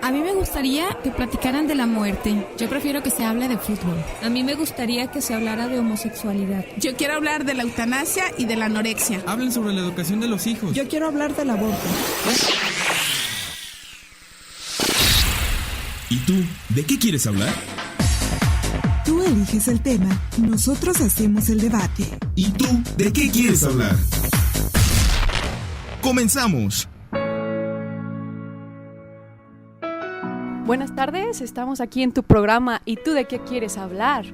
A mí me gustaría que platicaran de la muerte. Yo prefiero que se hable de fútbol. A mí me gustaría que se hablara de homosexualidad. Yo quiero hablar de la eutanasia y de la anorexia. Hablen sobre la educación de los hijos. Yo quiero hablar del aborto. ¿Y tú? ¿De qué quieres hablar? Tú eliges el tema, nosotros hacemos el debate. ¿Y tú? ¿De qué quieres hablar? ¡Comenzamos! Buenas tardes, estamos aquí en tu programa ¿Y tú de qué quieres hablar?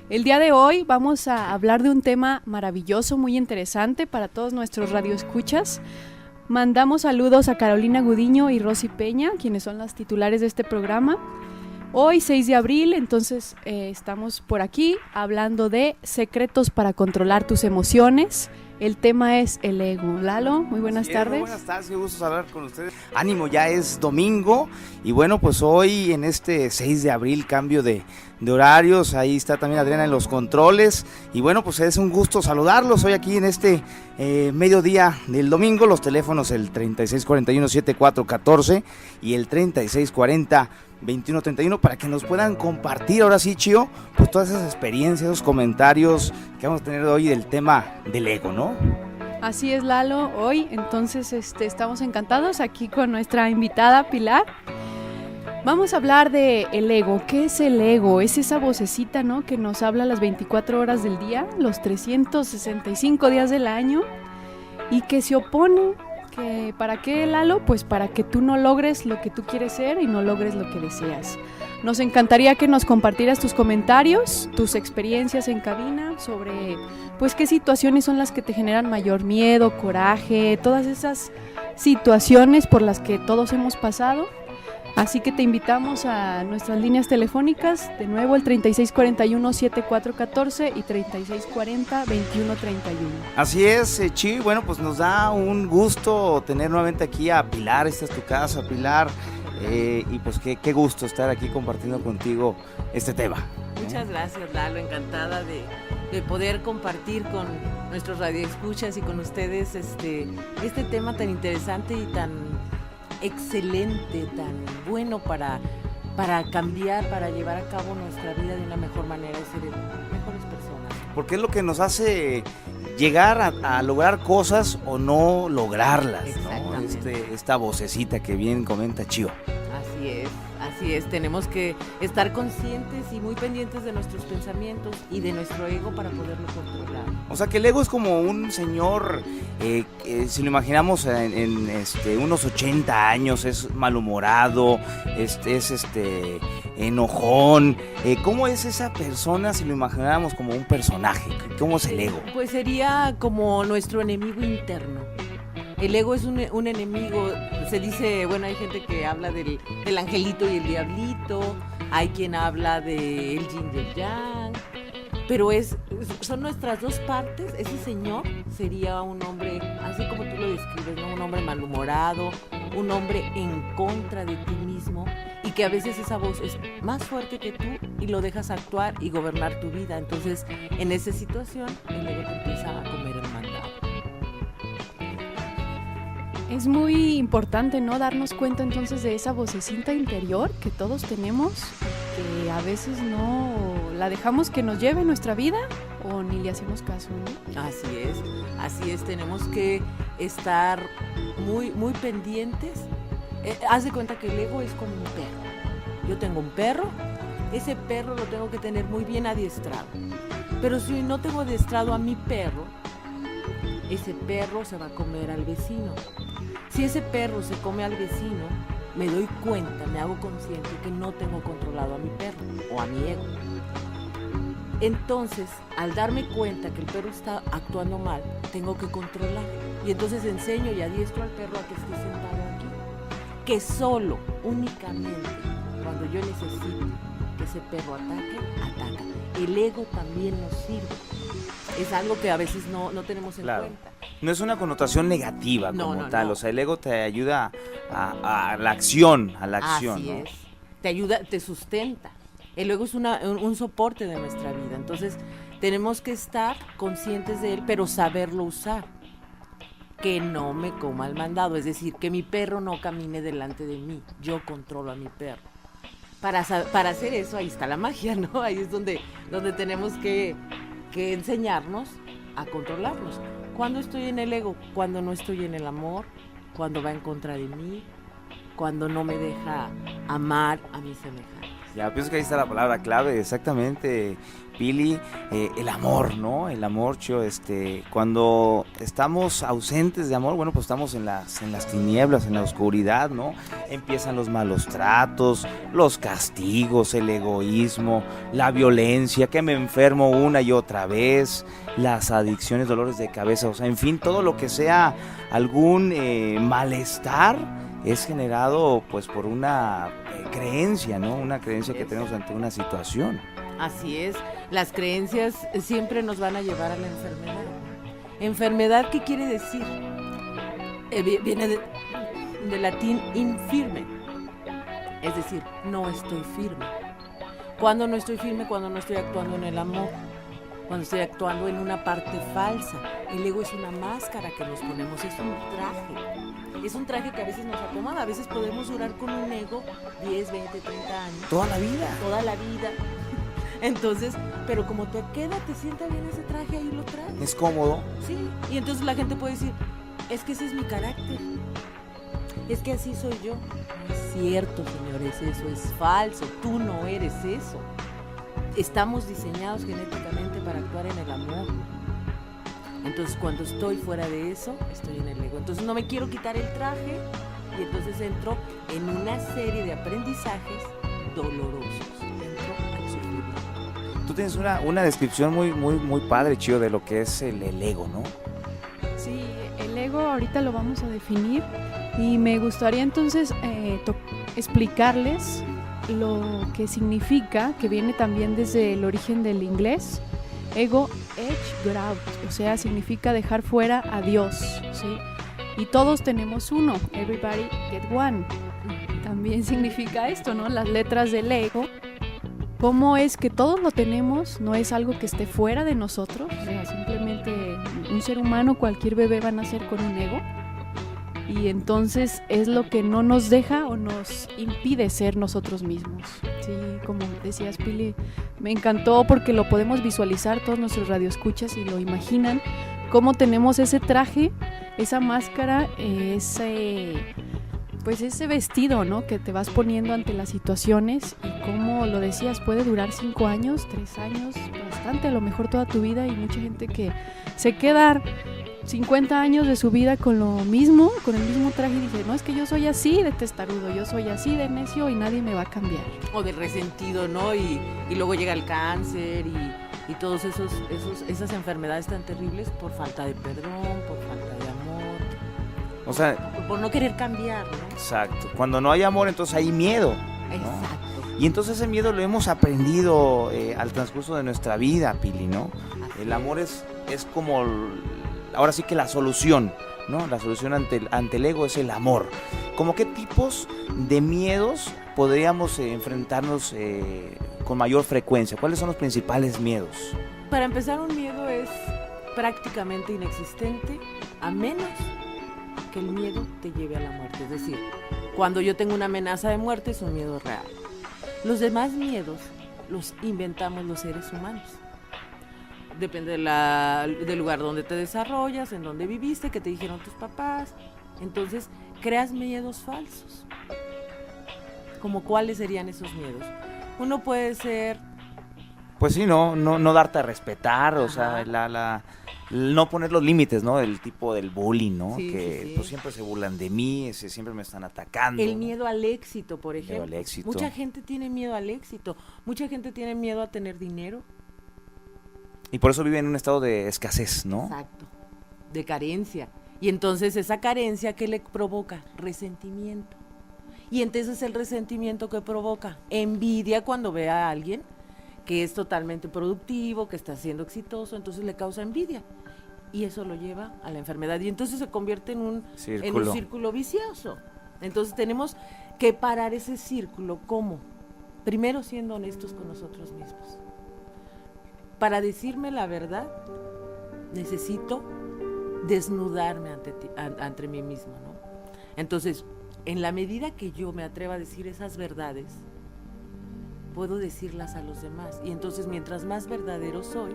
El día de hoy vamos a hablar de un tema maravilloso, muy interesante para todos nuestros radioescuchas. Mandamos saludos a Carolina Gudiño y Rosy Peña, quienes son las titulares de este programa. Hoy, 6 de abril, entonces estamos por aquí hablando de secretos para controlar tus emociones. El tema es el ego. Lalo, muy buenas tardes. Muy buenas tardes, qué gusto hablar con ustedes. Ánimo, ya es domingo y bueno, pues hoy en este 6 de abril cambio de horarios, ahí está también Adriana en los controles y bueno, pues es un gusto saludarlos hoy aquí en este mediodía del domingo. Los teléfonos el 3641-7414 y el 3640-2131 para que nos puedan compartir ahora sí, Chío, pues todas esas experiencias, esos comentarios que vamos a tener hoy del tema del ego, ¿no? Así es, Lalo, hoy entonces estamos encantados aquí con nuestra invitada Pilar. Vamos a hablar de el ego. ¿Qué es el ego? Es esa vocecita, ¿no?, que nos habla las 24 horas del día, los 365 días del año y que se opone. ¿Para qué, Lalo? Pues para que tú no logres lo que tú quieres ser y no logres lo que deseas. Nos encantaría que nos compartieras tus comentarios, tus experiencias en cabina sobre pues qué situaciones son las que te generan mayor miedo, coraje, todas esas situaciones por las que todos hemos pasado. Así que te invitamos a nuestras líneas telefónicas, de nuevo el 3641-7414 y 3640-2131. Así es, Chi, bueno, pues nos da un gusto tener nuevamente aquí a Pilar. Esta es tu casa, Pilar, y pues qué gusto estar aquí compartiendo contigo este tema. Muchas gracias, Lalo, encantada de poder compartir con nuestros radioescuchas y con ustedes este tema tan interesante y tan excelente, tan bueno para cambiar, para llevar a cabo nuestra vida de una mejor manera y ser mejores personas. Porque es lo que nos hace llegar a lograr cosas o no lograrlas, ¿no? Esta vocecita que bien comenta Chío. Así es, tenemos que estar conscientes y muy pendientes de nuestros pensamientos y de nuestro ego para poderlo controlar. O sea que el ego es como un señor, si lo imaginamos en unos 80 años, es malhumorado, es enojón. ¿Cómo es esa persona si lo imagináramos como un personaje? ¿Cómo es el ego? Pues sería como nuestro enemigo interno. El ego es un enemigo, se dice, bueno, hay gente que habla del angelito y el diablito, hay quien habla del yin y el yang, pero son nuestras dos partes. Ese señor sería un hombre, así como tú lo describes, ¿no? Un hombre malhumorado, un hombre en contra de ti mismo y que a veces esa voz es más fuerte que tú y lo dejas actuar y gobernar tu vida. Entonces, en esa situación, el ego te empieza a comer el mandado. Es muy importante, ¿no?, darnos cuenta entonces de esa vocecita interior que todos tenemos, que a veces no la dejamos que nos lleve nuestra vida o ni le hacemos caso, ¿no? Así es, tenemos que estar muy, muy pendientes. Haz de cuenta que el ego es como un perro. Yo tengo un perro, ese perro lo tengo que tener muy bien adiestrado, pero si no tengo adiestrado a mi perro, ese perro se va a comer al vecino. Si ese perro se come al vecino, me doy cuenta, me hago consciente que no tengo controlado a mi perro o a mi ego. Entonces, al darme cuenta que el perro está actuando mal, tengo que controlar. Y entonces enseño y adiestro al perro a que esté sentado aquí. Que solo, únicamente, cuando yo necesito que ese perro ataque, ataca. El ego también nos sirve. Es algo que a veces no tenemos en cuenta. No es una connotación negativa como tal, no. O sea, el ego te ayuda a la acción, Así ¿no? es. Te ayuda, te sustenta. El ego es un soporte de nuestra vida. Entonces, tenemos que estar conscientes de él, pero saberlo usar. que no me coma el mandado, es decir, que mi perro no camine delante de mí, yo controlo a mi perro. Para hacer eso, ahí está la magia, ¿no? Ahí es donde tenemos que enseñarnos a controlarnos. ¿Cuándo estoy en el ego? Cuando no estoy en el amor, cuando va en contra de mí, cuando no me deja amar a mis semejantes. Ya, pienso que ahí está la palabra clave, exactamente, Pili, el amor, ¿no? El amor, Chio, cuando estamos ausentes de amor, bueno, pues estamos en las tinieblas, en la oscuridad, ¿no? Empiezan los malos tratos, los castigos, el egoísmo, la violencia, que me enfermo una y otra vez, las adicciones, dolores de cabeza, o sea, en fin, todo lo que sea algún malestar es generado pues por una creencia, ¿no? Una creencia que tenemos ante una situación. Así es, las creencias siempre nos van a llevar a la enfermedad. ¿Enfermedad qué quiere decir? Viene de latín infirme, es decir, no estoy firme. ¿Cuándo no estoy firme? Cuando no estoy actuando en el amor, cuando estoy actuando en una parte falsa. El ego es una máscara que nos ponemos, es un traje. Es un traje que a veces nos acomoda, a veces podemos durar con un ego 10, 20, 30 años. Toda la vida. Toda la vida. Entonces, pero como te queda, te sienta bien ese traje, ahí lo traes. Es cómodo. Sí, y entonces la gente puede decir, es que ese es mi carácter, es que así soy yo. No es cierto, señores, eso es falso, tú no eres eso. Estamos diseñados genéticamente para actuar en el amor. Entonces, cuando estoy fuera de eso, estoy en el ego. Entonces, no me quiero quitar el traje y entonces entro en una serie de aprendizajes dolorosos. Entro al sufrimiento. Tú tienes una descripción muy padre, Chio, de lo que es el ego, ¿no? Sí, el ego ahorita lo vamos a definir y me gustaría entonces explicarles lo que significa, que viene también desde el origen del inglés. Ego, edge, grout, o sea, significa dejar fuera a Dios, ¿sí? Y todos tenemos uno, everybody get one. También significa esto, ¿no? Las letras del ego. ¿Cómo es que todos lo tenemos? No es algo que esté fuera de nosotros, o sea, simplemente un ser humano, cualquier bebé va a nacer con un ego. Y entonces es lo que no nos deja o nos impide ser nosotros mismos. Sí, como decías, Pili, me encantó porque lo podemos visualizar todos nuestros radioescuchas y lo imaginan, cómo tenemos ese traje, esa máscara, ese vestido, ¿no? Que te vas poniendo ante las situaciones y como lo decías, puede durar 5 años, 3 años, bastante, a lo mejor toda tu vida, y mucha gente que se queda 50 años de su vida con lo mismo, con el mismo traje, y dice, no, es que yo soy así de testarudo, yo soy así de necio y nadie me va a cambiar. O de resentido, ¿no? Y luego llega el cáncer y todas esas enfermedades tan terribles por falta de perdón, por falta de amor. O sea, por no querer cambiar, ¿no? Exacto. Cuando no hay amor, entonces hay miedo, ¿no? Exacto. Y entonces ese miedo lo hemos aprendido al transcurso de nuestra vida, Pili, ¿no? Así el amor es como, ahora sí que la solución, ¿no? La solución ante el ego es el amor. ¿Cómo qué tipos de miedos podríamos enfrentarnos con mayor frecuencia? ¿Cuáles son los principales miedos? Para empezar, un miedo es prácticamente inexistente, a menos que el miedo te lleve a la muerte. Es decir, cuando yo tengo una amenaza de muerte es un miedo real. Los demás miedos los inventamos los seres humanos. Depende del lugar donde te desarrollas, en donde viviste, que te dijeron tus papás. Entonces, creas miedos falsos. ¿Cómo cuáles serían esos miedos? Uno puede ser... Pues sí, no darte a respetar, o sea, no poner los límites, ¿no? El tipo del bullying, ¿no? Sí, que sí. Pues siempre se burlan de mí, siempre me están atacando. El miedo al éxito, por ejemplo. Miedo al éxito. Mucha gente tiene miedo al éxito. Mucha gente tiene miedo a tener dinero. Y por eso vive en un estado de escasez, ¿no? Exacto. De carencia. Y entonces esa carencia, ¿qué le provoca? Resentimiento. Y entonces el resentimiento que provoca envidia cuando ve a alguien que es totalmente productivo, que está siendo exitoso, entonces le causa envidia. Y eso lo lleva a la enfermedad. Y entonces se convierte en un círculo vicioso. Entonces tenemos que parar ese círculo. ¿Cómo? Primero siendo honestos con nosotros mismos. Para decirme la verdad, necesito desnudarme ante mí mismo, ¿no? Entonces, en la medida que yo me atreva a decir esas verdades, puedo decirlas a los demás. Y entonces, mientras más verdadero soy,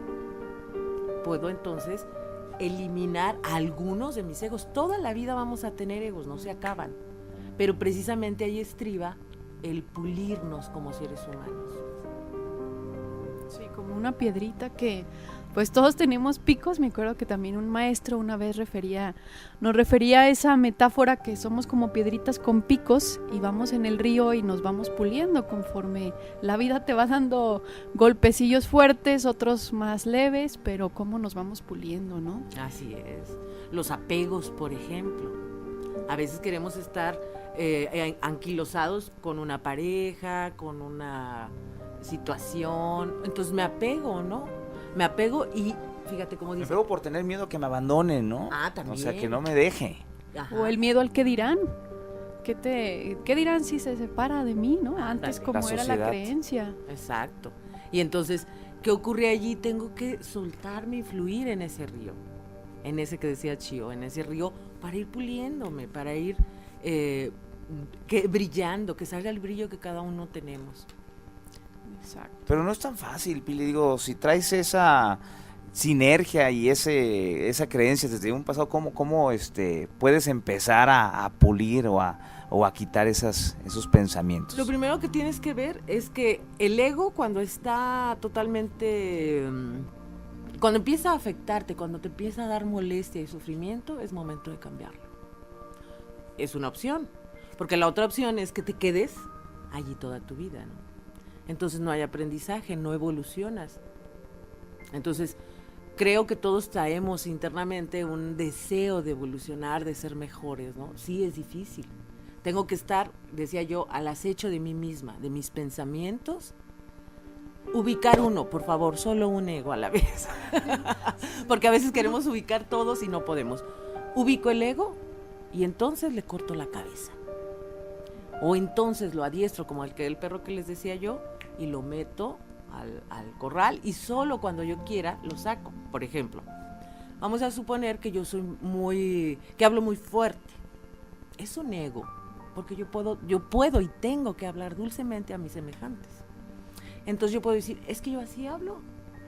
puedo entonces eliminar algunos de mis egos. Toda la vida vamos a tener egos, no se acaban. Pero precisamente ahí estriba el pulirnos como seres humanos. Sí, como una piedrita que, pues todos tenemos picos. Me acuerdo que también un maestro una vez nos refería a esa metáfora que somos como piedritas con picos y vamos en el río y nos vamos puliendo conforme la vida te va dando golpecillos fuertes, otros más leves, pero cómo nos vamos puliendo, ¿no? Así es. Los apegos, por ejemplo. A veces queremos estar anquilosados con una pareja, con una situación. Entonces me apego, ¿no? Me apego y fíjate cómo dice. Me apego por tener miedo que me abandonen, ¿no? Ah, también. O sea, que no me deje. Ajá. O el miedo al qué dirán. ¿Qué dirán si se separa de mí, no? Antes como La era la sociedad. creencia. Exacto. Y entonces, ¿qué ocurre allí? Tengo que soltarme y fluir en ese río. En ese que decía Chío, en ese río, para ir puliéndome, para ir brillando, que salga el brillo que cada uno tenemos. Exacto. Pero no es tan fácil, Pili, digo, si traes esa sinergia y esa creencia desde un pasado, ¿cómo puedes empezar a pulir o a quitar esos pensamientos? Lo primero que tienes que ver es que el ego, cuando está totalmente, cuando empieza a afectarte, cuando te empieza a dar molestia y sufrimiento, es momento de cambiarlo. Es una opción, porque la otra opción es que te quedes allí toda tu vida, ¿no? Entonces no hay aprendizaje, no evolucionas. Entonces creo que todos traemos internamente un deseo de evolucionar, de ser mejores, ¿no? Sí, es difícil. Tengo que estar, decía yo, al acecho de mí misma, de mis pensamientos. Ubicar uno, por favor, solo un ego a la vez. Porque a veces queremos ubicar todos y no podemos. Ubico el ego y entonces le corto la cabeza. O entonces lo adiestro como el perro que les decía yo y lo meto al corral y solo cuando yo quiera lo saco. Por ejemplo, vamos a suponer que yo soy que hablo muy fuerte. Es un ego, porque yo puedo y tengo que hablar dulcemente a mis semejantes. Entonces yo puedo decir, es que yo así hablo,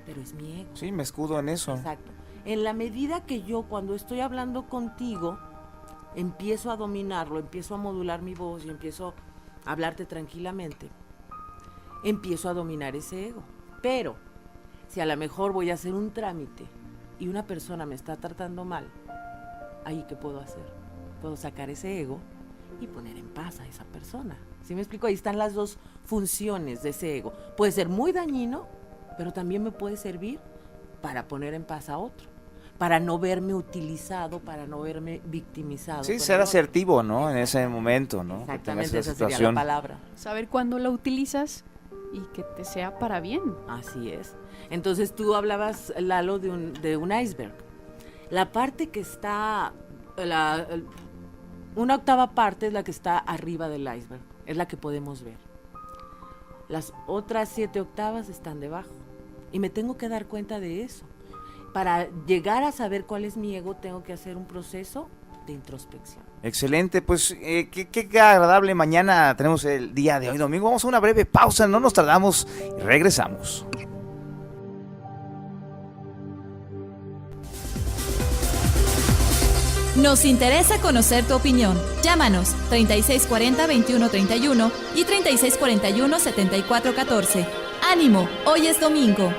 pero es mi ego. Sí, me escudo en eso. Exacto. En la medida que yo cuando estoy hablando contigo empiezo a dominarlo, empiezo a modular mi voz y empiezo a hablarte tranquilamente, empiezo a dominar ese ego. Pero si a lo mejor voy a hacer un trámite y una persona me está tratando mal, ¿ahí qué puedo hacer? Puedo sacar ese ego y poner en paz a esa persona. ¿Sí me explico? Ahí están las dos funciones de ese ego. Puede ser muy dañino, pero también me puede servir para poner en paz a otro, para no verme utilizado, para no verme victimizado. Sí, ser asertivo, ¿no? En ese momento, ¿no? Exactamente, esa sería la palabra. Saber cuándo la utilizas y que te sea para bien. Así es. Entonces tú hablabas, Lalo, de un iceberg. La parte que está, una octava parte es la que está arriba del iceberg, es la que podemos ver. Las otras 7 octavas están debajo. Y me tengo que dar cuenta de eso. Para llegar a saber cuál es mi ego, tengo que hacer un proceso de introspección. Excelente, pues qué agradable mañana tenemos el día de hoy, domingo. Vamos a una breve pausa, no nos tardamos y regresamos. Nos interesa conocer tu opinión. Llámanos 3640-2131 y 3641-7414. ¡Ánimo! Hoy es domingo.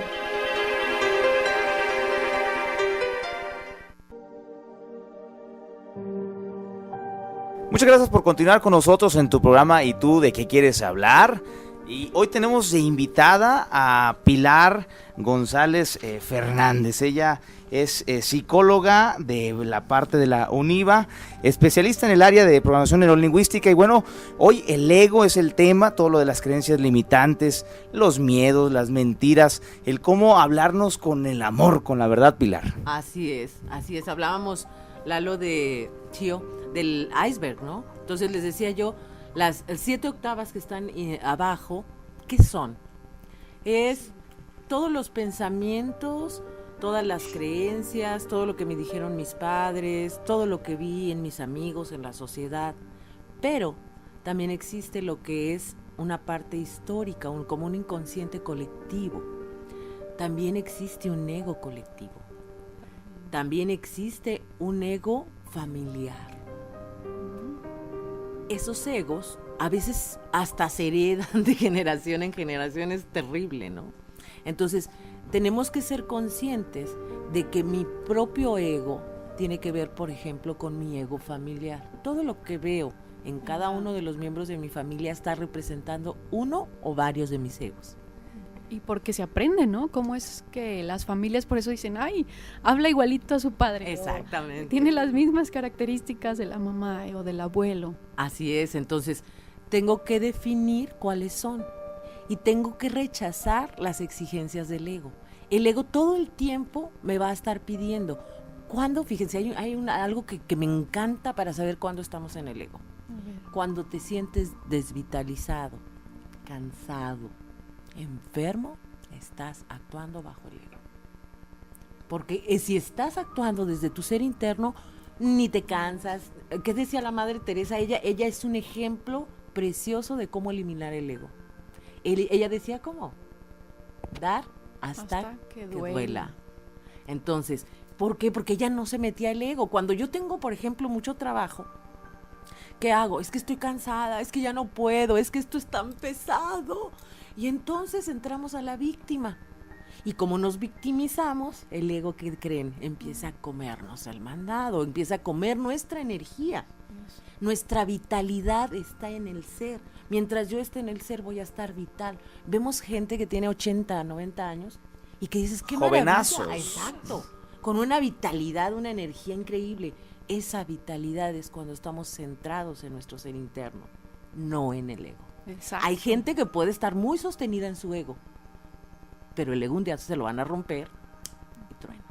Muchas gracias por continuar con nosotros en tu programa ¿Y tú de qué quieres hablar? Y hoy tenemos de invitada a Pilar González Fernández. Ella es psicóloga de la parte de la UNIVA, especialista en el área de programación neurolingüística. Y bueno, hoy el ego es el tema, todo lo de las creencias limitantes, los miedos, las mentiras, el cómo hablarnos con el amor, con la verdad, Pilar. Así es. Hablábamos, Lalo, de Chío, del iceberg, ¿no? Entonces les decía yo, las 7 octavas que están abajo, ¿qué son? Es todos los pensamientos todas las creencias, todo lo que me dijeron mis padres, todo lo que vi en mis amigos, en la sociedad. Pero también existe lo que es una parte histórica, como un inconsciente colectivo. También existe un ego colectivo. También existe un ego familiar. Esos egos a veces hasta se heredan de generación en generación, es terrible, ¿no? Entonces, tenemos que ser conscientes de que mi propio ego tiene que ver, por ejemplo, con mi ego familiar. Todo lo que veo en cada uno de los miembros de mi familia está representando uno o varios de mis egos. Y porque se aprende, ¿no? Cómo es que las familias por eso dicen, ay, habla igualito a su padre. Exactamente. Tiene las mismas características de la mamá o del abuelo. Así es, entonces tengo que definir cuáles son y tengo que rechazar las exigencias del ego. El ego todo el tiempo me va a estar pidiendo. ¿Cuándo? Fíjense, hay algo que me encanta para saber cuándo estamos en el ego. Cuando te sientes desvitalizado, cansado, enfermo, estás actuando bajo el ego. Porque si estás actuando desde tu ser interno, ni te cansas. ¿Qué decía la Madre Teresa? Ella es un ejemplo precioso de cómo eliminar el ego. Ella decía, ¿cómo? Dar hasta que duela. Entonces, ¿por qué? Porque ella no se metía el ego. Cuando yo tengo, por ejemplo, mucho trabajo, ¿qué hago? Es que estoy cansada, es que ya no puedo, es que esto es tan pesado. Y entonces entramos a la víctima. Y como nos victimizamos, el ego, ¿qué creen? Empieza a comernos el mandado, empieza a comer nuestra energía. Nuestra vitalidad está en el ser. Mientras yo esté en el ser, voy a estar vital. Vemos gente que tiene 80, 90 años y que dices, ¡qué jovenazos! maravilla! Exacto. Con una vitalidad, una energía increíble. Esa vitalidad es cuando estamos centrados en nuestro ser interno, no en el ego. Exacto. Hay gente que puede estar muy sostenida en su ego, pero el ego un día se lo van a romper y truena.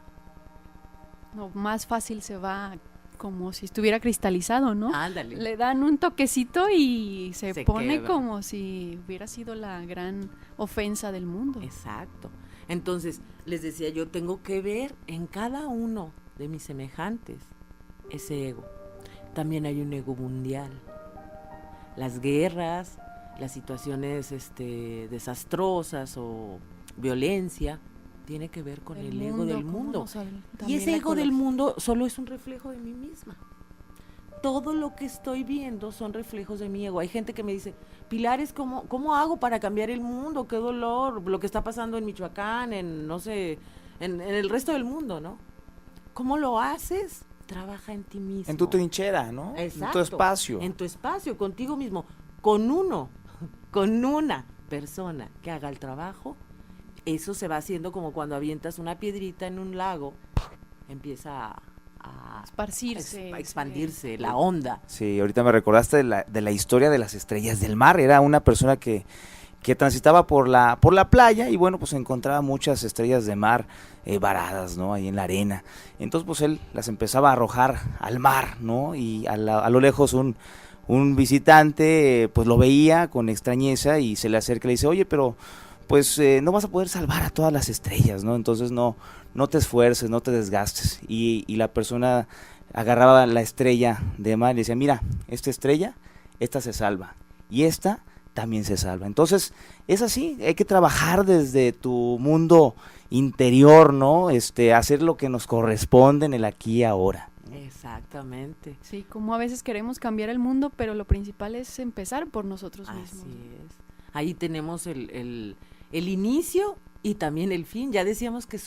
No, más fácil se va como si estuviera cristalizado, ¿no? Ándale. Le dan un toquecito y se pone quebra. Como si hubiera sido la gran ofensa del mundo. Exacto. Entonces, les decía yo, tengo que ver en cada uno de mis semejantes ese ego. También hay un ego mundial. Las guerras, las situaciones desastrosas o violencia, tiene que ver con el ego del mundo. Y ese ego del mundo solo es un reflejo de mí misma. Todo lo que estoy viendo son reflejos de mi ego. Hay gente que me dice, Pilares, ¿cómo hago para cambiar el mundo? ¡Qué dolor! Lo que está pasando en Michoacán, en el resto del mundo, ¿no? ¿Cómo lo haces? Trabaja en ti mismo. En tu trinchera, ¿no? Exacto. En tu espacio. En tu espacio, contigo mismo. Con una persona que haga el trabajo, eso se va haciendo como cuando avientas una piedrita en un lago, empieza a esparcirse, a expandirse la onda. Sí, ahorita me recordaste de la historia de las estrellas del mar. Era una persona que transitaba por la playa y bueno, pues encontraba muchas estrellas de mar varadas, ¿no? Ahí en la arena. Entonces, pues él las empezaba a arrojar al mar, ¿no? Y a lo lejos un visitante pues lo veía con extrañeza y se le acerca y le dice, oye, pero pues no vas a poder salvar a todas las estrellas, ¿no? Entonces no te esfuerces, no te desgastes. Y la persona agarraba la estrella de mar y le decía, mira, esta estrella, esta se salva y esta también se salva. Entonces es así, hay que trabajar desde tu mundo interior, ¿no? Hacer lo que nos corresponde en el aquí y ahora. Exactamente. Sí, como a veces queremos cambiar el mundo, pero lo principal es empezar por nosotros mismos. Así es. Ahí tenemos el inicio y también el fin. Ya decíamos que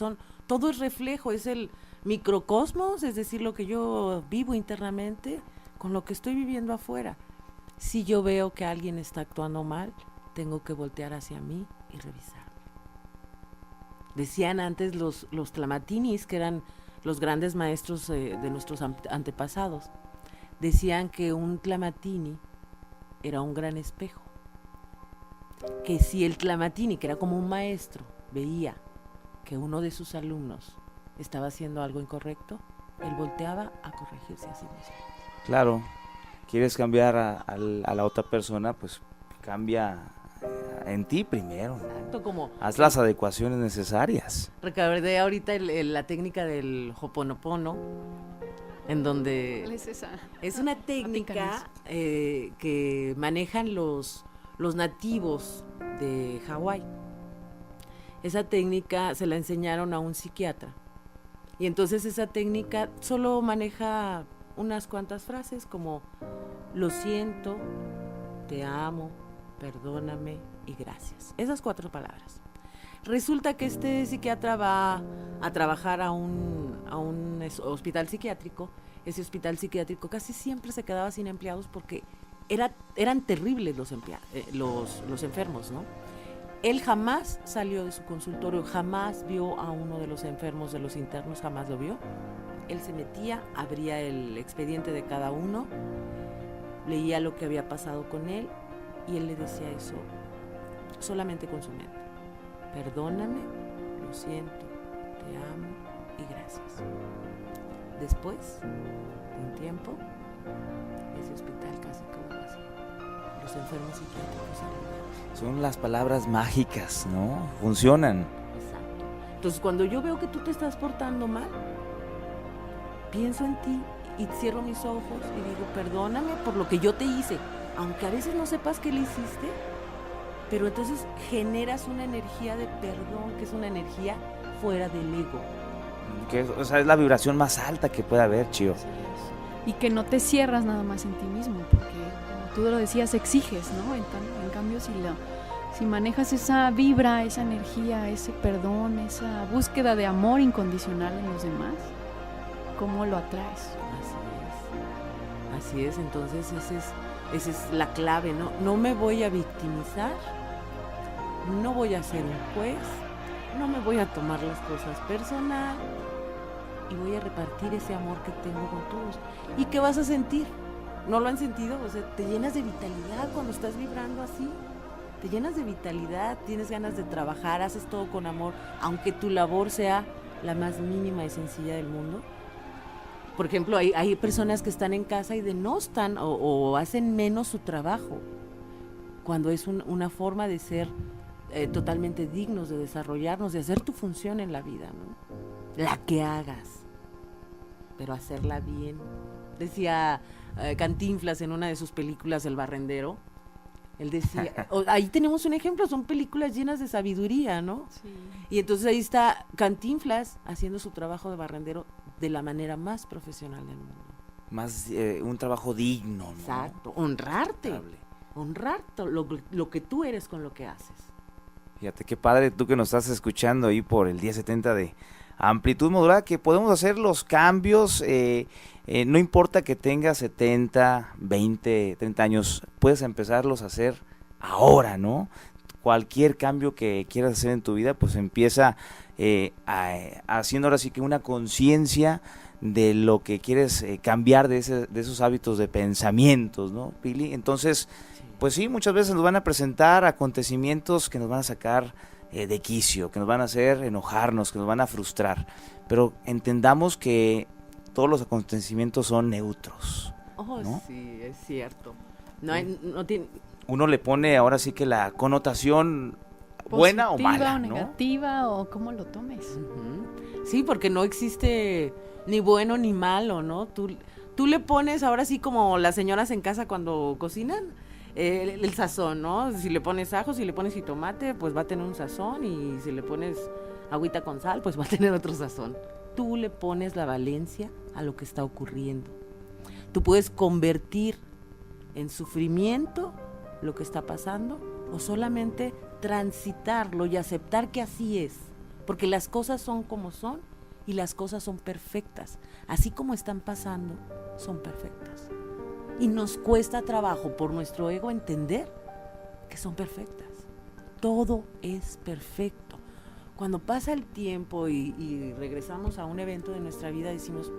todo es reflejo, es el microcosmos, es decir, lo que yo vivo internamente con lo que estoy viviendo afuera. Si yo veo que alguien está actuando mal, tengo que voltear hacia mí y revisar. Decían antes los tlamatinis, que eran los grandes maestros de nuestros antepasados, decían que un tlamatini era un gran espejo. Que si el tlamatini, que era como un maestro, veía que uno de sus alumnos estaba haciendo algo incorrecto, él volteaba a corregirse a sí mismo. Claro, quieres cambiar a la otra persona, pues cambia en ti primero. Exacto, como Haz las adecuaciones necesarias. recordé ahorita la técnica del Ho'oponopono, en donde ¿Cuál es esa? es una técnica que manejan los nativos de Hawái. Esa técnica se la enseñaron a un psiquiatra. Y entonces esa técnica solo maneja unas cuantas frases como lo siento, te amo, perdóname y gracias. Esas 4 palabras. Resulta que este psiquiatra va a trabajar a un hospital psiquiátrico. Ese hospital psiquiátrico casi siempre se quedaba sin empleados porque eran terribles los enfermos, ¿no? Él jamás salió de su consultorio, jamás vio a uno de los enfermos, de los internos, jamás lo vio. Él se metía, abría el expediente de cada uno, leía lo que había pasado con él y él le decía eso solamente con su mente. Perdóname, lo siento, te amo y gracias. Después de un tiempo, ese hospital casi quedó vacío. Los enfermos psiquiátricos salieron. Son las palabras mágicas, ¿no? Funcionan. Exacto. Entonces, cuando yo veo que tú te estás portando mal, pienso en ti y cierro mis ojos y digo, perdóname por lo que yo te hice, aunque a veces no sepas qué le hiciste, pero entonces generas una energía de perdón, que es una energía fuera del ego. O sea, es la vibración más alta que puede haber, Chío. Y que no te cierras nada más en ti mismo, porque como tú lo decías, exiges, ¿no? En cambio, si manejas esa vibra, esa energía, ese perdón, esa búsqueda de amor incondicional en los demás, ¿cómo lo atraes? Así es, entonces esa es la clave, ¿no? No me voy a victimizar, no voy a ser un juez, no me voy a tomar las cosas personal y voy a repartir ese amor que tengo con todos. ¿Y qué vas a sentir? ¿No lo han sentido? O sea, te llenas de vitalidad cuando estás vibrando así. Te llenas de vitalidad, tienes ganas de trabajar, haces todo con amor, aunque tu labor sea la más mínima y sencilla del mundo. Por ejemplo, hay personas que están en casa y denostan o hacen menos su trabajo, cuando es una forma de ser totalmente dignos, de desarrollarnos, de hacer tu función en la vida, ¿no? La que hagas, pero hacerla bien. Decía Cantinflas en una de sus películas, El Barrendero, él decía, ahí tenemos un ejemplo, son películas llenas de sabiduría, ¿no? Sí. Y entonces ahí está Cantinflas haciendo su trabajo de barrendero de la manera más profesional del mundo. Más un trabajo digno, ¿no? Exacto, honrarte lo que tú eres con lo que haces. Fíjate qué padre, tú que nos estás escuchando ahí por el 1070 de Amplitud Modulada, que podemos hacer los cambios, no importa que tengas 70, 20, 30 años, puedes empezarlos a hacer ahora, ¿no? Cualquier cambio que quieras hacer en tu vida, pues empieza haciendo ahora sí que una conciencia de lo que quieres cambiar de esos hábitos de pensamientos, ¿no, Pili? Entonces, pues sí, muchas veces nos van a presentar acontecimientos que nos van a sacar de quicio, que nos van a hacer enojarnos, que nos van a frustrar, pero entendamos que todos los acontecimientos son neutros, ¿no? Sí, es cierto. Uno le pone ahora sí que la connotación buena o mala, o ¿no? negativa, o cómo lo tomes. Uh-huh. Sí, porque no existe ni bueno ni malo, ¿no? Tú le pones ahora sí como las señoras en casa cuando cocinan, el sazón, ¿no? Si le pones ajo, si le pones jitomate, pues va a tener un sazón, y si le pones agüita con sal, pues va a tener otro sazón. Tú le pones la valencia a lo que está ocurriendo. Tú puedes convertir en sufrimiento lo que está pasando, o solamente transitarlo y aceptar que así es, porque las cosas son como son y las cosas son perfectas, así como están pasando, son perfectas. Y nos cuesta trabajo por nuestro ego entender que son perfectas. Todo es perfecto. Cuando pasa el tiempo y regresamos a un evento de nuestra vida, decimos,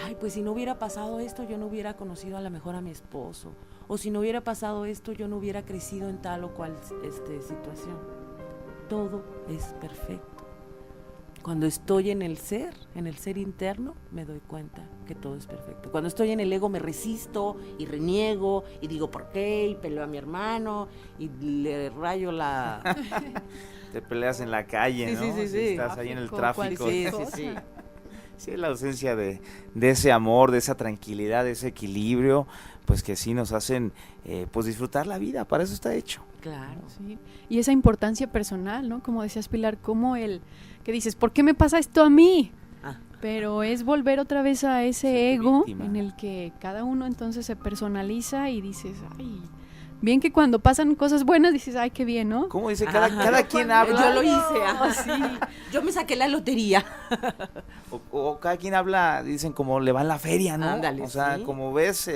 ay, pues si no hubiera pasado esto, yo no hubiera conocido a lo mejor a mi esposo, o si no hubiera pasado esto, yo no hubiera crecido en tal o cual situación. Todo es perfecto. Cuando estoy en el ser interno, me doy cuenta que todo es perfecto. Cuando estoy en el ego me resisto y reniego y digo ¿por qué? Y peleo a mi hermano y le rayo la... Te peleas en la calle, Sí, ¿no? sí. Si estás ahí en el tráfico. Sí. Sí, la ausencia de ese amor, de esa tranquilidad, de ese equilibrio, pues que sí nos hacen pues disfrutar la vida, para eso está hecho. Claro. Sí. Y esa importancia personal, ¿no? Como decías, Pilar, como que dices, ¿por qué me pasa esto a mí? Pero es volver otra vez a ese ego víctima. en el que cada uno entonces se personaliza y dices, ay, bien que cuando pasan cosas buenas dices, ay, qué bien, ¿no? ¿Cómo dice? Cada quien habla. Yo lo hice, sí. Yo me saqué la lotería. O cada quien habla, dicen como le va en la feria, ¿no? Ándale, o sea, sí. como ves,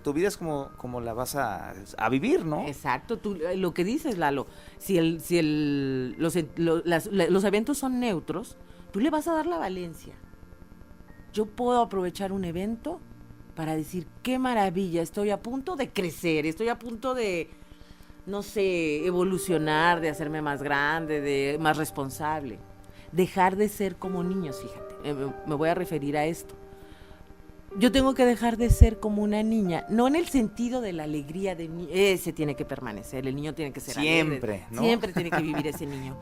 tu vida es como la vas a vivir, ¿no? Exacto, tú lo que dices, Lalo, los eventos son neutros, tú le vas a dar la valencia. Yo puedo aprovechar un evento para decir, qué maravilla, estoy a punto de crecer, estoy a punto de, no sé, evolucionar, de hacerme más grande, de más responsable. Dejar de ser como niños, fíjate, me voy a referir a esto. Yo tengo que dejar de ser como una niña, no en el sentido de la alegría de ese tiene que permanecer, el niño tiene que ser siempre, alegre, ¿no? Siempre tiene que vivir ese niño.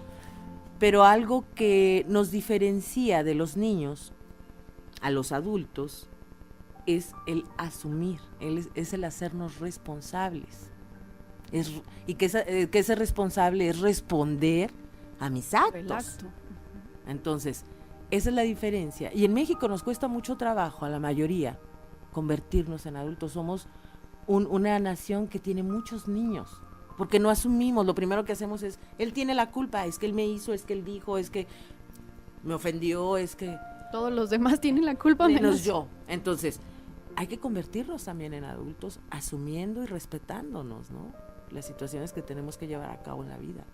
Pero algo que nos diferencia de los niños a los adultos es el asumir, es el hacernos responsables. Y que ese responsable es responder a mis actos. El acto. Entonces, esa es la diferencia. Y en México nos cuesta mucho trabajo, a la mayoría, convertirnos en adultos. Somos una nación que tiene muchos niños, porque no asumimos. Lo primero que hacemos es, él tiene la culpa, es que él me hizo, es que él dijo, es que me ofendió, es que... Todos los demás tienen la culpa menos yo. Entonces, hay que convertirnos también en adultos, asumiendo y respetándonos, ¿no? Las situaciones que tenemos que llevar a cabo en la vida.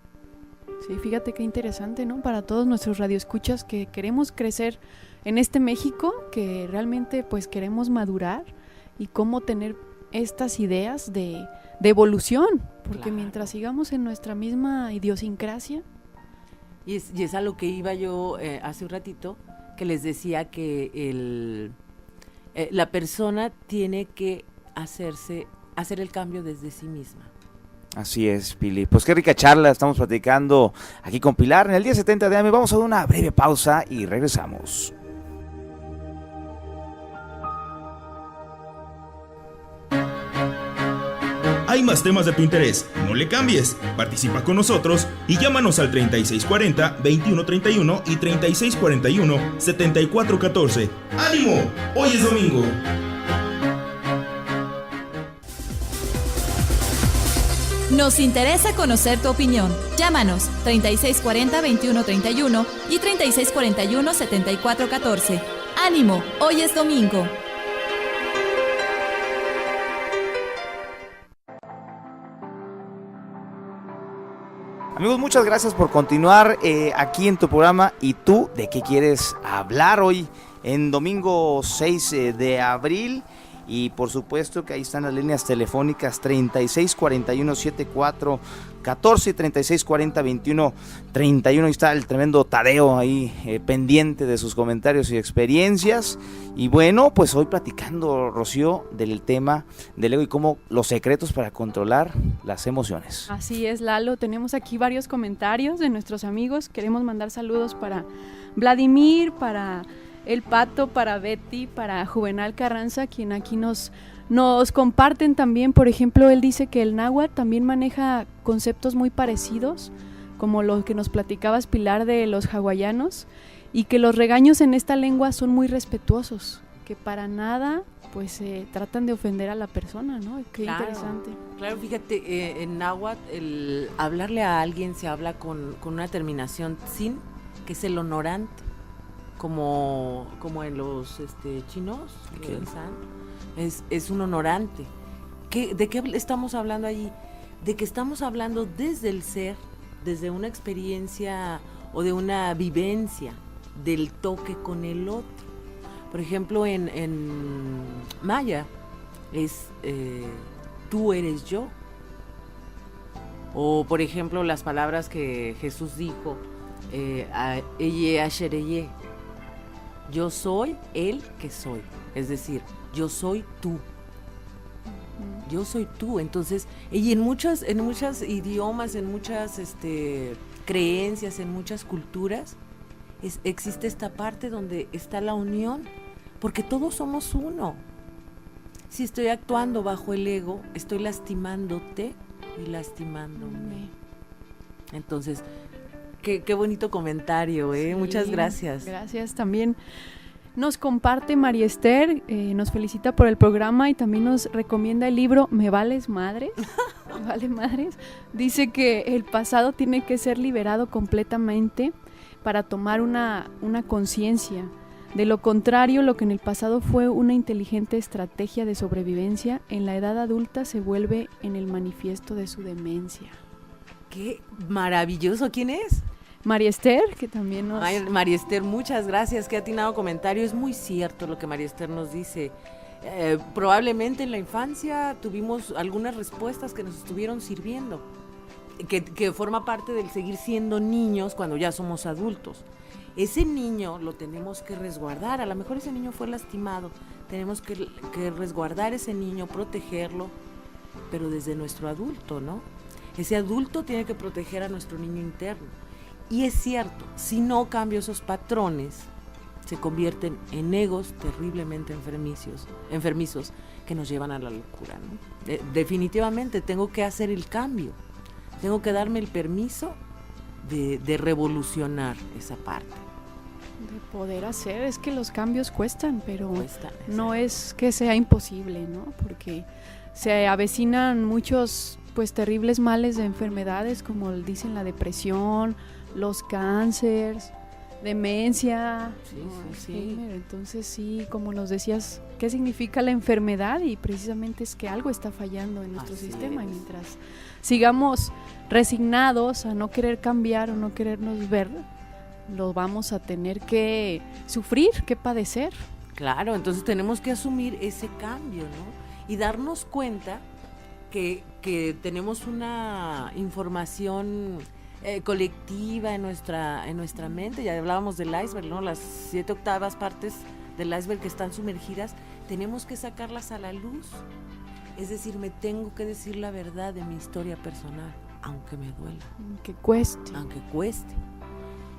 Sí, fíjate qué interesante, ¿no? Para todos nuestros radioescuchas que queremos crecer en este México, que realmente pues queremos madurar y cómo tener estas ideas de evolución, porque Claro. mientras sigamos en nuestra misma idiosincrasia. Y es a lo que iba yo hace un ratito, que les decía que la persona tiene que hacer el cambio desde sí misma. Así es, Pili. Pues qué rica charla, estamos platicando aquí con Pilar en el 1070 de AM. Vamos a dar una breve pausa y regresamos. Hay más temas de tu interés, no le cambies. Participa con nosotros y llámanos al 3640-2131 y 3641-7414. ¡Ánimo! Hoy es domingo. Nos interesa conocer tu opinión. Llámanos 3640-2131 y 3641-7414. ¡Ánimo! Hoy es domingo. Amigos, muchas gracias por continuar aquí en tu programa. ¿Y tú de qué quieres hablar hoy en domingo 6 de abril? Y por supuesto que ahí están las líneas telefónicas 3641-7414 y 3640-2131. Ahí está el tremendo Tadeo ahí pendiente de sus comentarios y experiencias. Y bueno, pues hoy platicando, Rocío, del tema del ego y cómo los secretos para controlar las emociones. Así es, Lalo. Tenemos aquí varios comentarios de nuestros amigos. Queremos mandar saludos para Vladimir, para El Pato, para Betty, para Juvenal Carranza, quien aquí nos comparten también. Por ejemplo, él dice que el náhuatl también maneja conceptos muy parecidos, como lo que nos platicabas, Pilar, de los hawaianos, y que los regaños en esta lengua son muy respetuosos, que para nada pues tratan de ofender a la persona, ¿no? Qué Claro, interesante. Claro, fíjate, en náhuatl el hablarle a alguien se habla con una terminación sin, que es el honorante, como en los chinos, Okay. el san, es un honorante. ¿De qué estamos hablando allí? De que estamos hablando desde el ser, desde una experiencia o de una vivencia del toque con el otro. Por ejemplo, en maya es tú eres yo. O por ejemplo las palabras que Jesús dijo Eye Ashereye. Yo soy el que soy. Es decir, yo soy tú. Yo soy tú. Entonces, y en muchos idiomas, en muchas creencias, en muchas culturas, existe esta parte donde está la unión, porque todos somos uno. Si estoy actuando bajo el ego, estoy lastimándote y lastimándome. Entonces, qué bonito comentario, ¿eh? Sí, muchas gracias. Gracias también. Nos comparte María Esther, nos felicita por el programa y también nos recomienda el libro Me Vales Madres. Me Vale Madres. Dice que el pasado tiene que ser liberado completamente para tomar una conciencia. De lo contrario, lo que en el pasado fue una inteligente estrategia de sobrevivencia, en la edad adulta se vuelve en el manifiesto de su demencia. ¡Qué maravilloso! ¿Quién es? María Esther, que también nos... Ay, María Esther, muchas gracias, qué atinado comentario. Es muy cierto lo que María Esther nos dice. Probablemente en la infancia tuvimos algunas respuestas que nos estuvieron sirviendo, que forma parte del seguir siendo niños cuando ya somos adultos. Ese niño lo tenemos que resguardar. A lo mejor ese niño fue lastimado. Tenemos que resguardar ese niño, protegerlo, pero desde nuestro adulto, ¿no? Ese adulto tiene que proteger a nuestro niño interno. Y es cierto, si no cambio esos patrones, se convierten en egos terriblemente enfermizos que nos llevan a la locura, ¿no? Definitivamente tengo que hacer el cambio. Tengo que darme el permiso de revolucionar esa parte. De poder hacer, es que los cambios cuestan, pero no sí. Es que sea imposible, ¿no? Porque se avecinan muchos pues terribles males de enfermedades, como dicen la depresión, los cánceres, demencia, sí. Entonces sí, como nos decías, ¿qué significa la enfermedad? Y precisamente es que algo está fallando en nuestro sistema. Y mientras sigamos resignados a no querer cambiar o no querernos ver, lo vamos a tener que sufrir, que padecer. Claro, entonces tenemos que asumir ese cambio, ¿no? Y darnos cuenta que tenemos una información colectiva en nuestra mente. Ya hablábamos del iceberg, ¿no? Las 7 octavas partes del iceberg que están sumergidas, tenemos que sacarlas a la luz. Es decir, me tengo que decir la verdad de mi historia personal, aunque me duela. Aunque cueste.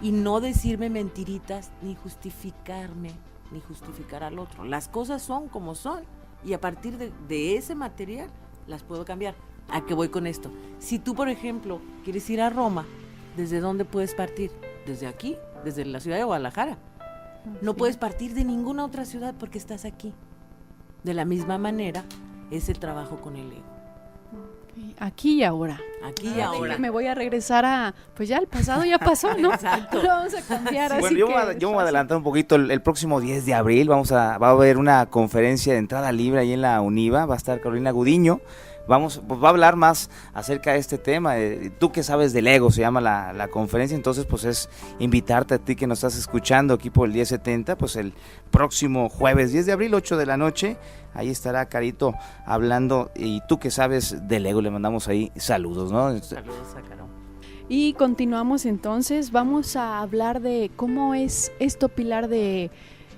Y no decirme mentiritas, ni justificarme, ni justificar al otro. Las cosas son como son, y a partir de ese material las puedo cambiar. ¿A qué voy con esto? Si tú, por ejemplo, quieres ir a Roma, ¿desde dónde puedes partir? Desde aquí, desde la ciudad de Guadalajara. No puedes partir de ninguna otra ciudad porque estás aquí. De la misma manera es el trabajo con el ego. Aquí y ahora. Aquí y ahora. Me voy a regresar pues ya el pasado ya pasó, ¿no? Exacto. Lo vamos a cambiar. Bueno, así yo me voy a adelantar un poquito. El próximo 10 de abril va a haber una conferencia de entrada libre ahí en la UNIVA. Va a estar Carolina Gudiño. Va a hablar más acerca de este tema. Tú que sabes del ego, se llama la conferencia. Entonces, pues es invitarte a ti que nos estás escuchando aquí por el 1070, pues el próximo jueves 10 de abril, 8 de la noche. Ahí estará Carito hablando. Y tú que sabes del ego, le mandamos ahí saludos, ¿no? Saludos a Caro. Y continuamos entonces. Vamos a hablar de cómo es esto, Pilar, de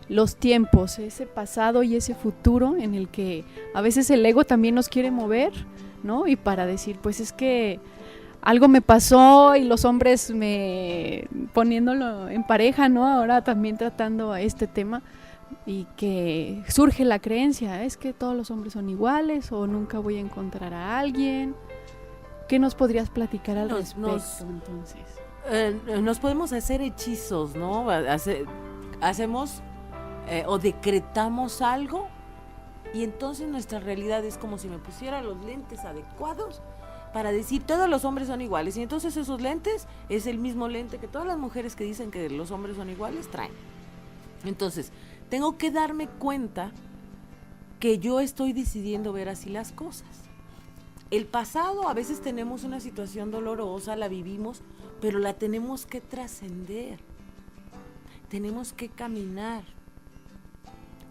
los tiempos, ese pasado y ese futuro en el que a veces el ego también nos quiere mover, ¿no? Y para decir, pues es que algo me pasó y los hombres poniéndolo en pareja, ¿no? Ahora también tratando este tema y que surge la creencia, es que todos los hombres son iguales o nunca voy a encontrar a alguien. ¿Qué nos podrías platicar al respecto entonces? Nos podemos hacer hechizos, ¿no? Hacemos o decretamos algo y entonces nuestra realidad es como si me pusiera los lentes adecuados para decir todos los hombres son iguales, y entonces esos lentes es el mismo lente que todas las mujeres que dicen que los hombres son iguales traen. Entonces tengo que darme cuenta que yo estoy decidiendo ver así las cosas. El pasado, a veces tenemos una situación dolorosa, la vivimos, pero la tenemos que trascender, tenemos que caminar.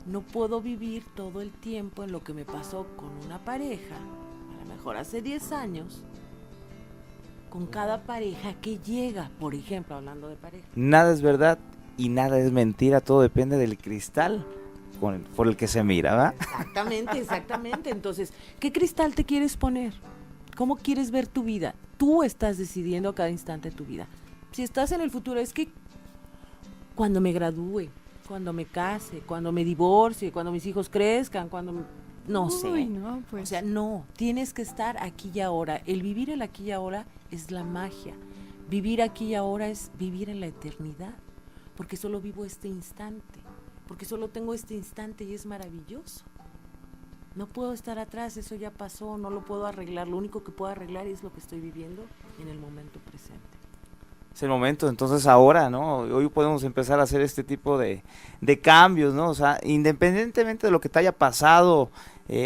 No puedo vivir todo el tiempo en lo que me pasó con una pareja, a lo mejor hace 10 años, con cada pareja que llega, por ejemplo, hablando de pareja. Nada es verdad y nada es mentira, todo depende del cristal por el que se mira, ¿verdad? Exactamente. Entonces, ¿qué cristal te quieres poner? ¿Cómo quieres ver tu vida? Tú estás decidiendo a cada instante tu vida. Si estás en el futuro, es que cuando me gradúe, cuando me case, cuando me divorcie, cuando mis hijos crezcan, no sé. No, pues. O sea, no, tienes que estar aquí y ahora. El vivir el aquí y ahora es la magia. Vivir aquí y ahora es vivir en la eternidad, porque solo vivo este instante, porque solo tengo este instante y es maravilloso. No puedo estar atrás, eso ya pasó, no lo puedo arreglar. Lo único que puedo arreglar es lo que estoy viviendo en el momento presente. Es el momento, entonces ahora, ¿no? Hoy podemos empezar a hacer este tipo de cambios, ¿no? O sea, independientemente de lo que te haya pasado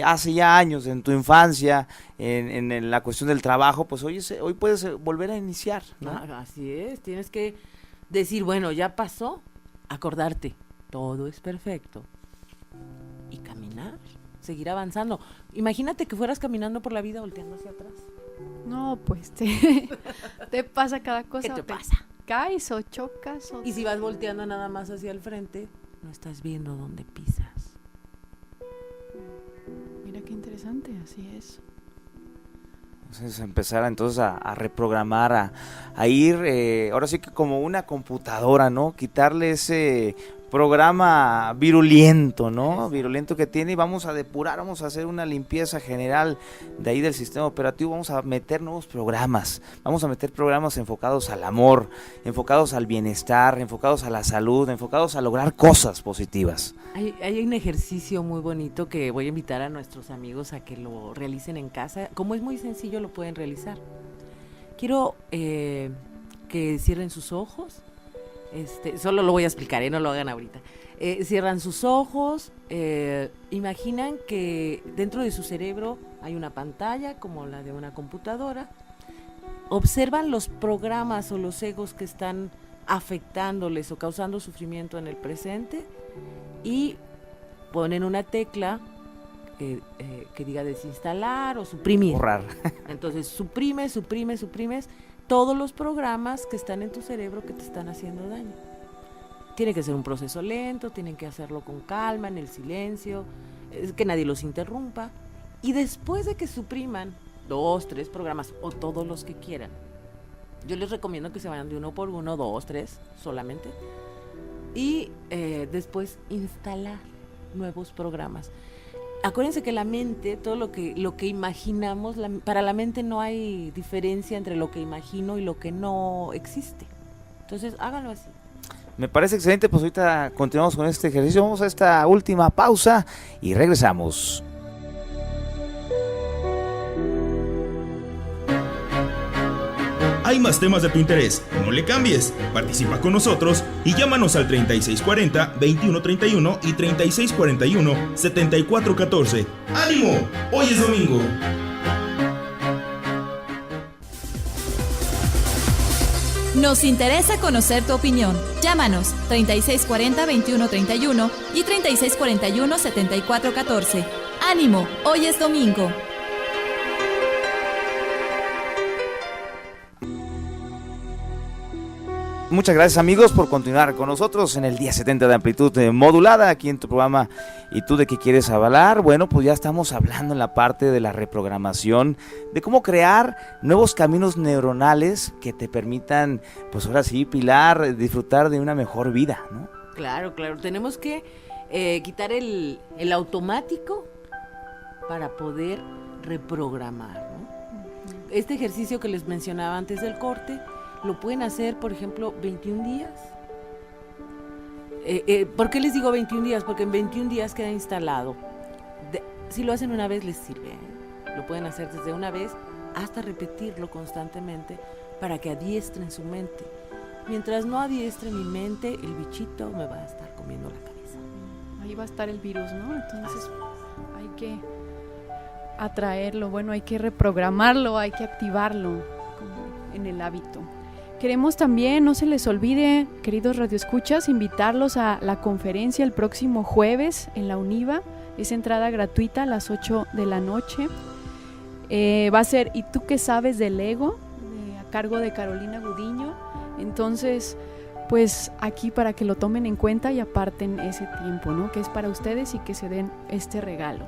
hace ya años en tu infancia, en la cuestión del trabajo, pues hoy puedes volver a iniciar, ¿no? Así es, tienes que decir, bueno, ya pasó, acordarte, todo es perfecto, y caminar, seguir avanzando. Imagínate que fueras caminando por la vida volteando hacia atrás. No, pues te pasa cada cosa. ¿Qué te pasa? Caes o chocas. Y si vas volteando nada más hacia el frente, no estás viendo dónde pisas. Mira qué interesante, así es. Entonces empezar entonces a reprogramar, a ir, ahora sí que como una computadora, ¿no? Quitarle ese programa virulento, ¿no? Virulento que tiene, y vamos a depurar, vamos a hacer una limpieza general de ahí del sistema operativo, vamos a meter nuevos programas, vamos a meter programas enfocados al amor, enfocados al bienestar, enfocados a la salud, enfocados a lograr cosas positivas. Hay un ejercicio muy bonito que voy a invitar a nuestros amigos a que lo realicen en casa. Como es muy sencillo, lo pueden realizar. Quiero que cierren sus ojos. Solo lo voy a explicar, no lo hagan ahorita. Cierran sus ojos, imaginan que dentro de su cerebro hay una pantalla como la de una computadora. Observan los programas o los egos que están afectándoles o causando sufrimiento en el presente y ponen una tecla que diga desinstalar o suprimir. Borrar. Entonces suprimes todos los programas que están en tu cerebro que te están haciendo daño. Tiene que ser un proceso lento, tienen que hacerlo con calma, en el silencio, que nadie los interrumpa. Y después de que supriman 2, 3 programas o todos los que quieran, yo les recomiendo que se vayan de 1 por 1, 2, 3 solamente. Y después instalar nuevos programas. Acuérdense que la mente, todo lo que imaginamos, para la mente no hay diferencia entre lo que imagino y lo que no existe. Entonces, háganlo así. Me parece excelente, pues ahorita continuamos con este ejercicio, vamos a esta última pausa y regresamos. Hay más temas de tu interés, no le cambies. Participa con nosotros y llámanos al 3640-2131 y 3641-7414. ¡Ánimo! Hoy es domingo. Nos interesa conocer tu opinión. Llámanos 3640-2131 y 3641-7414. ¡Ánimo! Hoy es domingo. Muchas gracias, amigos, por continuar con nosotros en el día 70 de amplitud modulada aquí en tu programa ¿Y tú de qué quieres hablar? Bueno, pues ya estamos hablando en la parte de la reprogramación, de cómo crear nuevos caminos neuronales que te permitan, pues ahora sí, Pilar, disfrutar de una mejor vida, ¿no? Claro, tenemos que quitar el automático para poder reprogramar, ¿no? Este ejercicio que les mencionaba antes del corte lo pueden hacer, por ejemplo, 21 días. ¿Por qué les digo 21 días? Porque en 21 días queda instalado. Si lo hacen una vez les sirve, Lo pueden hacer desde una vez hasta repetirlo constantemente para que adiestren su mente. Mientras no adiestre mi mente, el bichito me va a estar comiendo la cabeza. Ahí va a estar el virus, ¿no? Entonces hay que atraerlo, bueno, hay que reprogramarlo, hay que activarlo como en el hábito. Queremos también, no se les olvide, queridos radioescuchas, invitarlos a la conferencia el próximo jueves en la UNIVA. Es entrada gratuita a las 8 de la noche. Va a ser ¿Y tú qué sabes del ego? A cargo de Carolina Gudiño. Entonces, pues aquí para que lo tomen en cuenta y aparten ese tiempo, ¿no? Que es para ustedes y que se den este regalo.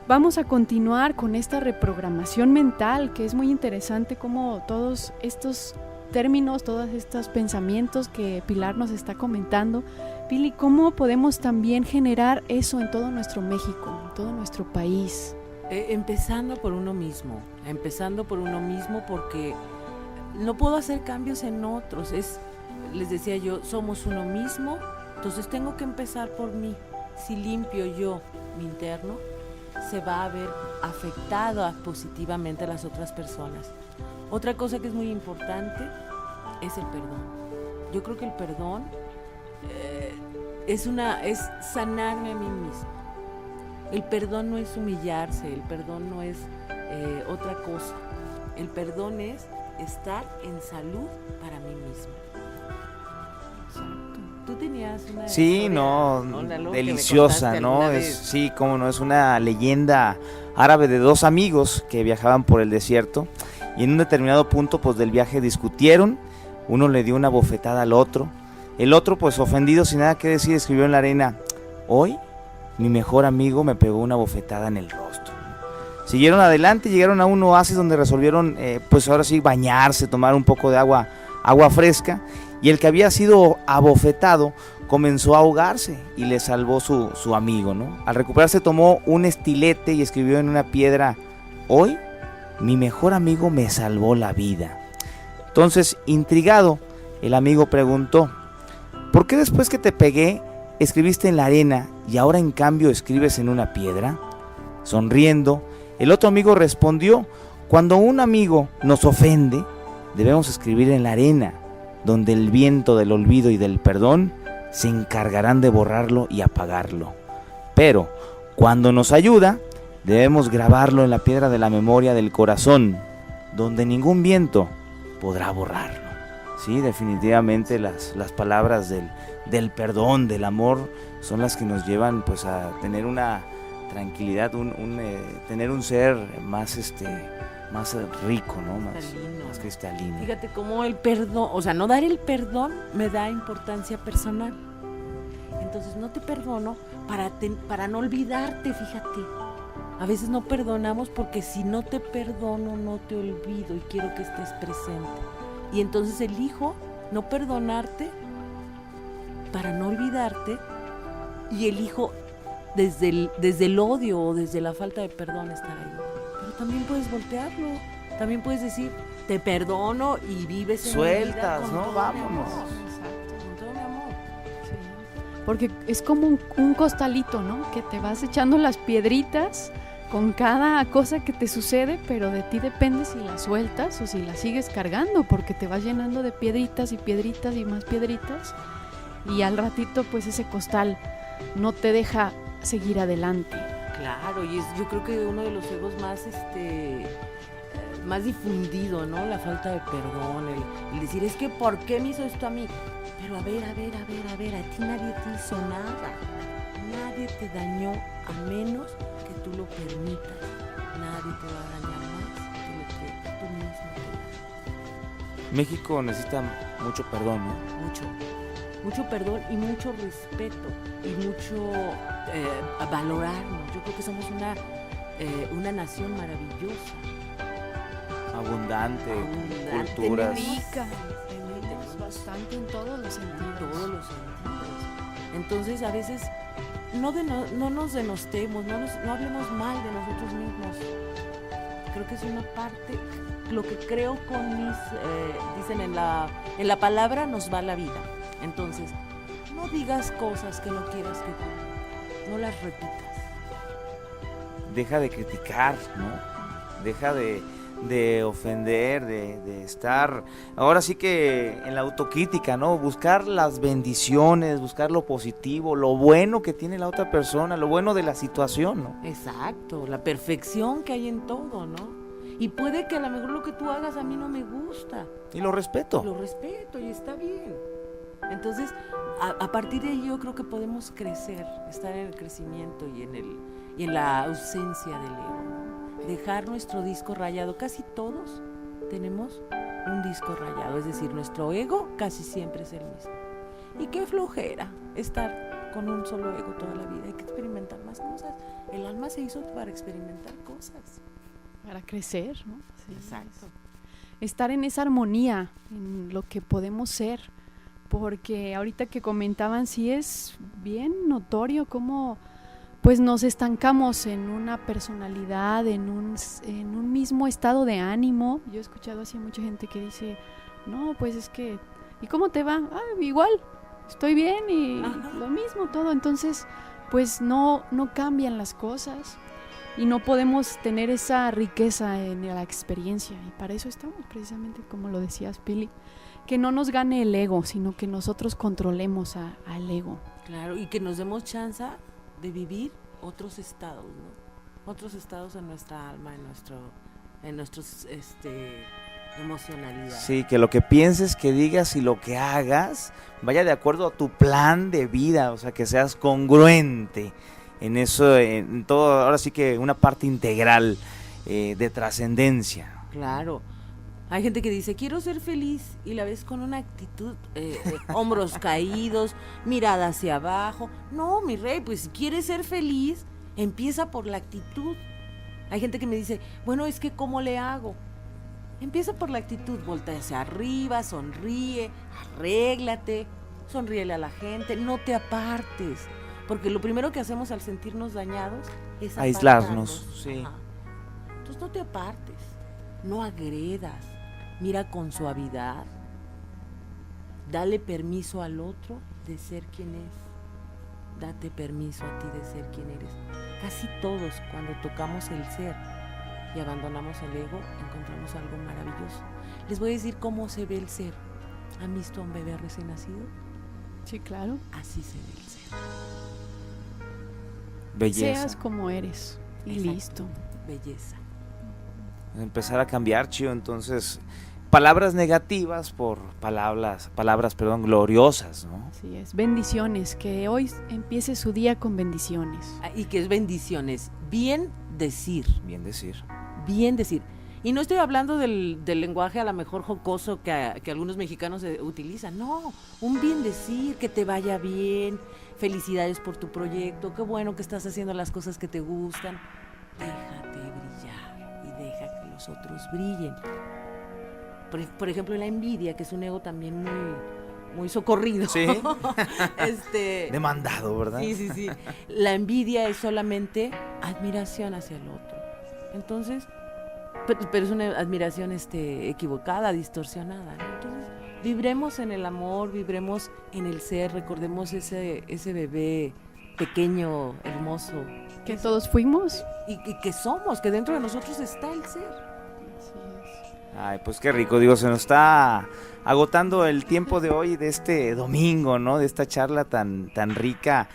Vamos a continuar con esta reprogramación mental, que es muy interesante como todos estos términos, todos estos pensamientos que Pilar nos está comentando. Pili, ¿cómo podemos también generar eso en todo nuestro México, en todo nuestro país? Empezando por uno mismo, porque no puedo hacer cambios en otros. Les decía yo, somos uno mismo, entonces tengo que empezar por mí. Si limpio yo mi interno, se va a ver afectada positivamente a las otras personas. Otra cosa que es muy importante es el perdón. Yo creo que el perdón es sanarme a mí mismo. El perdón no es humillarse, el perdón no es otra cosa. El perdón es estar en salud para mí mismo. Tú tenías una sí, historia, deliciosa, ¿no? Sí, cómo no, es una leyenda árabe de dos amigos que viajaban por el desierto y en un determinado punto pues del viaje discutieron, uno le dio una bofetada al otro, el otro pues ofendido sin nada que decir escribió en la arena: hoy mi mejor amigo me pegó una bofetada en el rostro. Siguieron adelante y llegaron a un oasis donde resolvieron pues ahora sí bañarse, tomar un poco de agua fresca. Y el que había sido abofetado comenzó a ahogarse y le salvó su amigo, ¿no? Al recuperarse tomó un estilete y escribió en una piedra: hoy mi mejor amigo me salvó la vida. Entonces, intrigado, el amigo preguntó: ¿por qué después que te pegué escribiste en la arena y ahora en cambio escribes en una piedra? Sonriendo, el otro amigo respondió: cuando un amigo nos ofende, debemos escribir en la arena, donde el viento del olvido y del perdón se encargarán de borrarlo y apagarlo. Pero cuando nos ayuda, debemos grabarlo en la piedra de la memoria del corazón, donde ningún viento podrá borrarlo. Sí, definitivamente las palabras del perdón, del amor, son las que nos llevan pues a tener una tranquilidad, tener un ser más más rico, ¿no? Más cristalino. Fíjate cómo el perdón, o sea, no dar el perdón me da importancia personal. Entonces no te perdono para no olvidarte, fíjate. A veces no perdonamos porque si no te perdono, no te olvido y quiero que estés presente. Y entonces elijo no perdonarte para no olvidarte y elijo desde el odio o desde la falta de perdón estar ahí. Pero también puedes voltearlo, también puedes decir, te perdono y vives en sueltas, mi vida con ¿no? todo Vámonos. mi amor. Exacto, con todo mi amor. Sí. Porque es como un costalito, ¿no? Que te vas echando las piedritas con cada cosa que te sucede, pero de ti depende si la sueltas o si la sigues cargando, porque te vas llenando de piedritas y piedritas y más piedritas, y al ratito pues ese costal no te deja seguir adelante. Claro, y yo creo que uno de los egos más difundido, ¿no? La falta de perdón, el decir, es que ¿por qué me hizo esto a mí? Pero a ver, a ti nadie te hizo nada, nadie te dañó a menos que tú lo permitas, nadie te va a dañar más que lo que tú mismo te das. México necesita mucho perdón, ¿no? Mucho perdón y mucho respeto y mucho valorarnos. Yo creo que somos una nación maravillosa. Abundante, culturas. Rica, tenemos bastante en todos los sentidos. Entonces a veces no nos denostemos, no hablemos mal de nosotros mismos. Creo que es una parte, lo que creo con dicen en la palabra nos va la vida. Entonces, no digas cosas que no quieras que digan, no las repitas. Deja de criticar, ¿no? Deja de ofender, de estar, ahora sí que en la autocrítica, ¿no? Buscar las bendiciones, buscar lo positivo, lo bueno que tiene la otra persona, lo bueno de la situación, ¿no? Exacto, la perfección que hay en todo, ¿no? Y puede que a lo mejor lo que tú hagas a mí no me gusta. Y lo respeto. Lo respeto y está bien. Entonces, a partir de ahí yo creo que podemos crecer, estar en el crecimiento y en la ausencia del ego. Dejar nuestro disco rayado. Casi todos tenemos un disco rayado, es decir, nuestro ego casi siempre es el mismo. Y qué flojera estar con un solo ego toda la vida, hay que experimentar más cosas. El alma se hizo para experimentar cosas. Para crecer, ¿no? Sí. Exacto. Estar en esa armonía, en lo que podemos ser, porque ahorita que comentaban, sí es bien notorio cómo pues nos estancamos en una personalidad, en un mismo estado de ánimo. Yo he escuchado así a mucha gente que dice, no, pues es que, ¿y cómo te va? Ah, igual, estoy bien y lo mismo todo. Entonces, pues no cambian las cosas y no podemos tener esa riqueza en la experiencia. Y para eso estamos, precisamente como lo decías, Pili, que no nos gane el ego, sino que nosotros controlemos al ego. Claro, y que nos demos chance de vivir otros estados, ¿no? Otros estados en nuestra alma, en nuestros emocionalidad. Sí, que lo que pienses, que digas y lo que hagas vaya de acuerdo a tu plan de vida, o sea, que seas congruente en eso, en todo, ahora sí que una parte integral de trascendencia. Claro. Hay gente que dice, quiero ser feliz, y la ves con una actitud, hombros caídos, mirada hacia abajo. No, mi rey, pues si quieres ser feliz, empieza por la actitud. Hay gente que me dice, bueno, es que ¿cómo le hago? Empieza por la actitud, voltea hacia arriba, sonríe, arréglate, sonríele a la gente, no te apartes. Porque lo primero que hacemos al sentirnos dañados es aislarnos. Sí. Ajá. Entonces no te apartes, no agredas. Mira con suavidad, dale permiso al otro de ser quien es, date permiso a ti de ser quien eres. Casi todos, cuando tocamos el ser y abandonamos el ego, encontramos algo maravilloso. Les voy a decir cómo se ve el ser. ¿Han visto a un bebé recién nacido? Sí, claro. Así se ve el ser. Belleza. Seas como eres y Exacto. listo. Belleza. Empezar a cambiar, Chío, entonces palabras negativas por palabras, gloriosas, ¿no? Así es, bendiciones, que hoy empiece su día con bendiciones. Y que es bendiciones, bien decir. Bien decir. Bien decir. Y no estoy hablando del lenguaje a lo mejor jocoso que algunos mexicanos utilizan, no, un bien decir, que te vaya bien, felicidades por tu proyecto, qué bueno que estás haciendo las cosas que te gustan, déjate brillar y deja que los otros brillen. Por ejemplo, la envidia, que es un ego también muy socorrido. Sí. Demandado, ¿verdad? Sí. La envidia es solamente admiración hacia el otro. Entonces, pero es una admiración equivocada, distorsionada, ¿no? Entonces, vibremos en el amor, vibremos en el ser, recordemos ese bebé pequeño, hermoso. Que todos fuimos. Y que somos, que dentro de nosotros está el ser. Ay, pues qué rico, digo, se nos está agotando el tiempo de hoy, de este domingo, ¿no? De esta charla tan rica,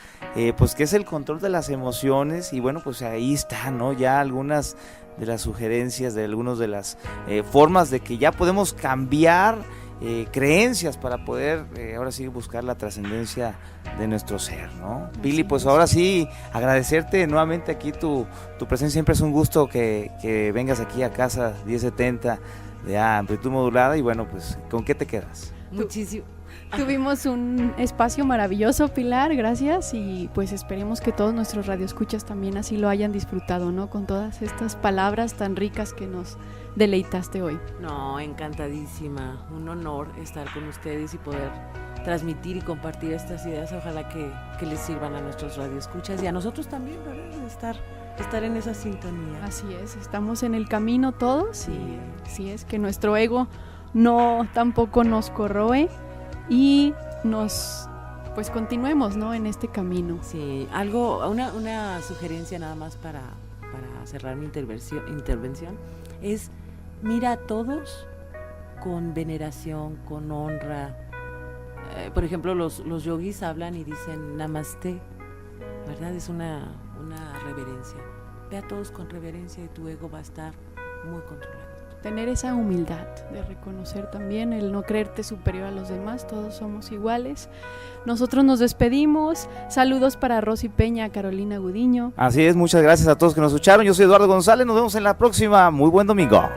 pues que es el control de las emociones. Y bueno, pues ahí está, ¿no? Ya algunas de las sugerencias, de algunas de las formas de que ya podemos cambiar creencias para poder ahora sí buscar la trascendencia de nuestro ser, ¿no? Pili, pues ahora sí agradecerte nuevamente aquí tu presencia. Siempre es un gusto que vengas aquí a Casa 1070 de Amplitud Modulada. Y bueno, pues ¿con qué te quedas? Muchísimo. Tuvimos un espacio maravilloso, Pilar, gracias, y pues esperemos que todos nuestros radioescuchas también así lo hayan disfrutado, ¿no? Con todas estas palabras tan ricas que nos deleitaste hoy. No, encantadísima, un honor estar con ustedes y poder transmitir y compartir estas ideas. Ojalá que les sirvan a nuestros radioescuchas y a nosotros también, ¿verdad? Estar en esa sintonía. Así es, estamos en el camino todos y sí es que nuestro ego no tampoco nos corroe y pues continuemos, ¿no? En este camino. Sí, una sugerencia nada más para cerrar mi intervención es mira a todos con veneración, con honra. Por ejemplo, los yogis hablan y dicen namaste, ¿verdad? Es una reverencia. Ve a todos con reverencia y tu ego va a estar muy controlado. Tener esa humildad de reconocer también el no creerte superior a los demás, todos somos iguales. Nosotros nos despedimos, saludos para Rosy Peña, Carolina Gudiño. Así es, muchas gracias a todos que nos escucharon. Yo soy Eduardo González, nos vemos en la próxima. Muy buen domingo.